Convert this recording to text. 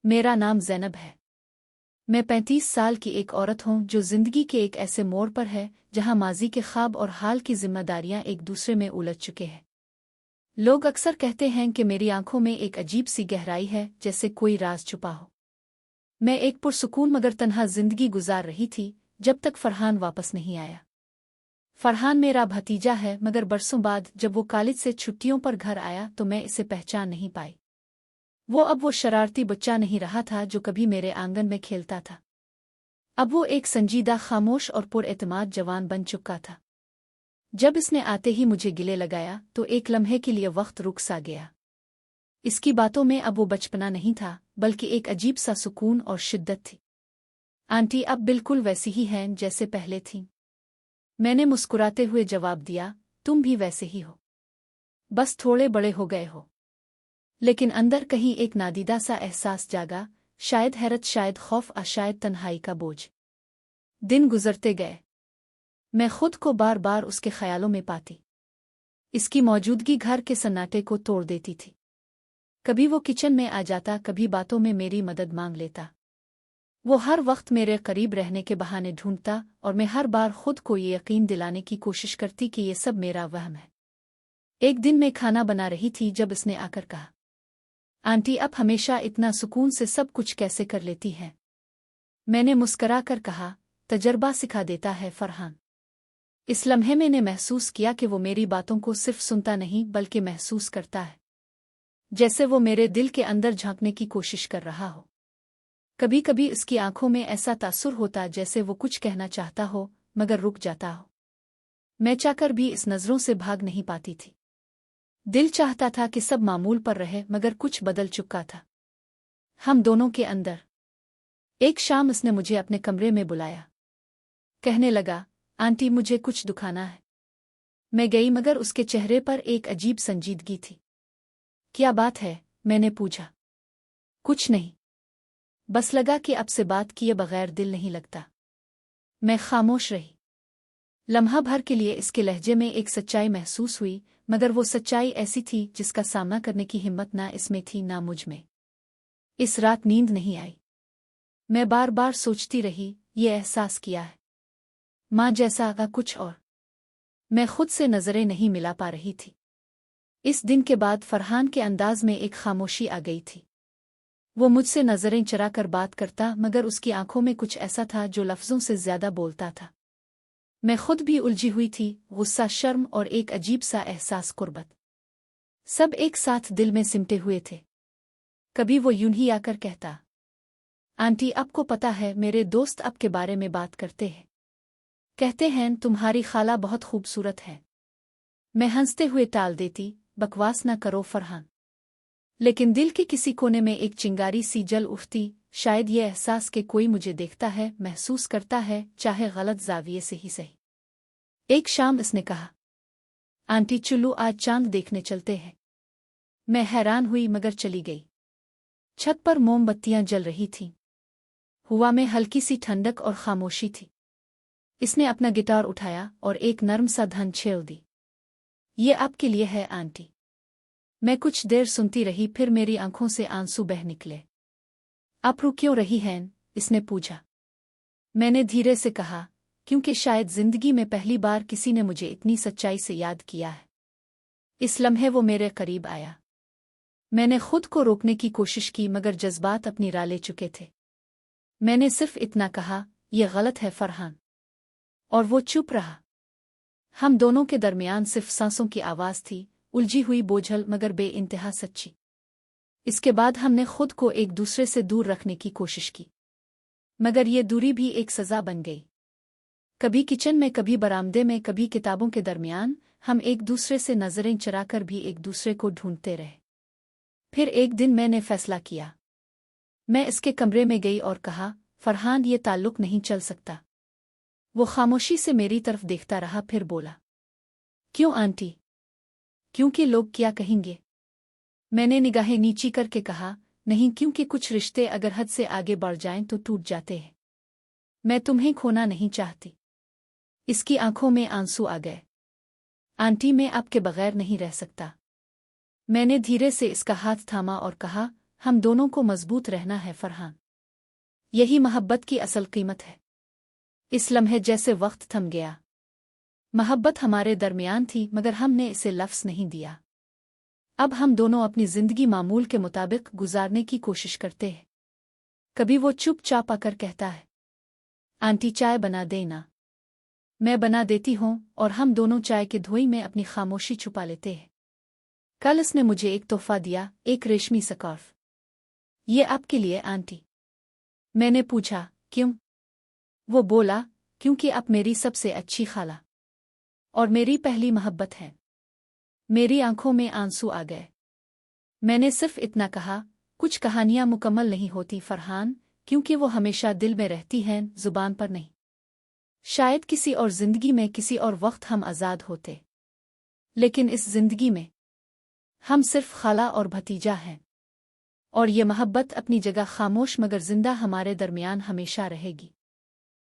मेरा नाम ज़ैनब है। मैं 35 साल की एक औरत हूँ जो ज़िंदगी के एक ऐसे मोड़ पर है जहाँ माजी के ख्वाब और हाल की जिम्मेदारियाँ एक दूसरे में उलझ चुके हैं। लोग अक्सर कहते हैं कि मेरी आंखों में एक अजीब सी गहराई है, जैसे कोई राज छुपा हो। मैं एक पुरसुकून मगर तन्हा जिंदगी गुजार रही थी जब तक फरहान वापस नहीं आया। फरहान मेरा भतीजा है, मगर बरसों बाद जब वो कॉलेज से छुट्टियों पर घर आया तो मैं इसे पहचान नहीं पाई। वो शरारती बच्चा नहीं रहा था जो कभी मेरे आंगन में खेलता था। अब वो एक संजीदा, खामोश और पुरएतमाद जवान बन चुका था। जब इसने आते ही मुझे गिले लगाया तो एक लम्हे के लिए वक्त रुक सा गया। इसकी बातों में अब वो बचपना नहीं था, बल्कि एक अजीब सा सुकून और शिद्दत थी। आंटी अब बिल्कुल वैसी ही हैं जैसे पहले थीं। मैंने मुस्कुराते हुए जवाब दिया, तुम भी वैसे ही हो, बस थोड़े बड़े हो गए हो। लेकिन अंदर कहीं एक नादीदा सा एहसास जागा, शायद हैरत, शायद खौफ, शायद तन्हाई का बोझ। दिन गुजरते गए। मैं खुद को बार बार उसके ख्यालों में पाती। इसकी मौजूदगी घर के सन्नाटे को तोड़ देती थी। कभी वो किचन में आ जाता, कभी बातों में मेरी मदद मांग लेता। वो हर वक्त मेरे करीब रहने के बहाने ढूंढता और मैं हर बार खुद को ये यकीन दिलाने की कोशिश करती कि ये सब मेरा वहम है। एक दिन मैं खाना बना रही थी जब इसने आकर कहा, आंटी आप हमेशा इतना सुकून से सब कुछ कैसे कर लेती हैं? मैंने मुस्करा कर कहा, तजर्बा सिखा देता है फरहान। इस लम्हे मैंने महसूस किया कि वो मेरी बातों को सिर्फ सुनता नहीं बल्कि महसूस करता है, जैसे वो मेरे दिल के अंदर झांकने की कोशिश कर रहा हो। कभी कभी इसकी आंखों में ऐसा तासुर होता जैसे वो कुछ कहना चाहता हो मगर रुक जाता हो। मैं चाहकर भी इस नज़रों से भाग नहीं पाती थी। दिल चाहता था कि सब मामूल पर रहे, मगर कुछ बदल चुका था हम दोनों के अंदर। एक शाम उसने मुझे अपने कमरे में बुलाया। कहने लगा, आंटी मुझे कुछ दुखाना है। मैं गई मगर उसके चेहरे पर एक अजीब संजीदगी थी। क्या बात है? मैंने पूछा। कुछ नहीं, बस लगा कि अब से बात किए बगैर दिल नहीं लगता। मैं खामोश रही। लम्हा भर के लिए इसके लहजे में एक सच्चाई महसूस हुई, मगर वो सच्चाई ऐसी थी जिसका सामना करने की हिम्मत ना इसमें थी ना मुझ में। इस रात नींद नहीं आई। मैं बार बार सोचती रही, ये एहसास किया है माँ जैसा का कुछ और। मैं खुद से नजरें नहीं मिला पा रही थी। इस दिन के बाद फरहान के अंदाज में एक खामोशी आ गई थी। वो मुझसे नजरें चरा कर बात करता, मगर उसकी आंखों में कुछ ऐसा था जो लफ्जों से ज्यादा बोलता था। मैं खुद भी उलझी हुई थी, गुस्सा, शर्म और एक अजीब सा एहसास कुर्बत, सब एक साथ दिल में सिमटे हुए थे। कभी वो यूं ही आकर कहता, आंटी आपको पता है मेरे दोस्त आपके बारे में बात करते हैं, कहते हैं तुम्हारी खाला बहुत खूबसूरत है। मैं हंसते हुए टाल देती, बकवास न करो फरहान। लेकिन दिल के किसी कोने में एक चिंगारी सी जल उठती, शायद ये एहसास कि कोई मुझे देखता है, महसूस करता है, चाहे गलत जाविये से ही सही। एक शाम इसने कहा, आंटी चुल्लू आज चांद देखने चलते हैं। मैं हैरान हुई मगर चली गई। छत पर मोमबत्तियां जल रही थीं। हवा में हल्की सी ठंडक और खामोशी थी। इसने अपना गिटार उठाया और एक नर्म सा धन छेड़ दी। ये आपके लिए है आंटी। मैं कुछ देर सुनती रही, फिर मेरी आंखों से आंसू बह निकले। आप रो क्यों रही हैं? इसने पूछा। मैंने धीरे से कहा, क्योंकि शायद जिंदगी में पहली बार किसी ने मुझे इतनी सच्चाई से याद किया है। इस लम्हे वो मेरे करीब आया। मैंने खुद को रोकने की कोशिश की, मगर जज्बात अपनी राह ले चुके थे। मैंने सिर्फ इतना कहा, यह गलत है फरहान, और वो चुप रहा। हम दोनों के दरमियान सिर्फ सांसों की आवाज थी, उलझी हुई, बोझल, मगर बेइंतहा सच्ची। इसके बाद हमने खुद को एक दूसरे से दूर रखने की कोशिश की, मगर ये दूरी भी एक सजा बन गई। कभी किचन में, कभी बरामदे में, कभी किताबों के दरमियान हम एक दूसरे से नजरें चराकर भी एक दूसरे को ढूंढते रहे। फिर एक दिन मैंने फैसला किया। मैं इसके कमरे में गई और कहा, फरहान ये ताल्लुक नहीं चल सकता। वो खामोशी से मेरी तरफ देखता रहा, फिर बोला, क्यों आंटी? क्योंकि लोग क्या कहेंगे? मैंने निगाहें नीची करके कहा, नहीं, क्योंकि कुछ रिश्ते अगर हद से आगे बढ़ जाएं तो टूट जाते हैं। मैं तुम्हें खोना नहीं चाहती। इसकी आंखों में आंसू आ गए। आंटी मैं आपके बगैर नहीं रह सकता। मैंने धीरे से इसका हाथ थामा और कहा, ہم دونوں کو مضبوط رہنا ہے فرحان۔ یہی محبت کی اصل قیمت ہے۔ اس لمحے جیسے وقت تھم گیا۔ محبت ہمارے درمیان تھی مگر ہم نے اسے لفظ نہیں دیا۔ اب ہم دونوں اپنی زندگی معمول کے مطابق گزارنے کی کوشش کرتے ہیں۔ کبھی وہ چپ چاپ آ کر کہتا ہے، آنٹی چائے بنا دینا۔ میں بنا دیتی ہوں اور ہم دونوں چائے کے دھوئی میں اپنی خاموشی چھپا لیتے ہیں۔ کل اس نے مجھے ایک تحفہ دیا، ایک ریشمی سکارف۔ یہ آپ کے لیے آنٹی۔ میں نے پوچھا، کیوں؟ وہ بولا، کیونکہ آپ میری سب سے اچھی خالہ اور میری پہلی محبت ہے۔ میری آنکھوں میں آنسو آ گئے۔ میں نے صرف اتنا کہا، کچھ کہانیاں مکمل نہیں ہوتی فرحان، کیونکہ وہ ہمیشہ دل میں رہتی ہیں، زبان پر نہیں۔ شاید کسی اور زندگی میں کسی اور وقت ہم آزاد ہوتے، لیکن اس زندگی میں ہم صرف خالہ اور بھتیجا ہیں، اور یہ محبت اپنی جگہ خاموش مگر زندہ ہمارے درمیان ہمیشہ رہے گی۔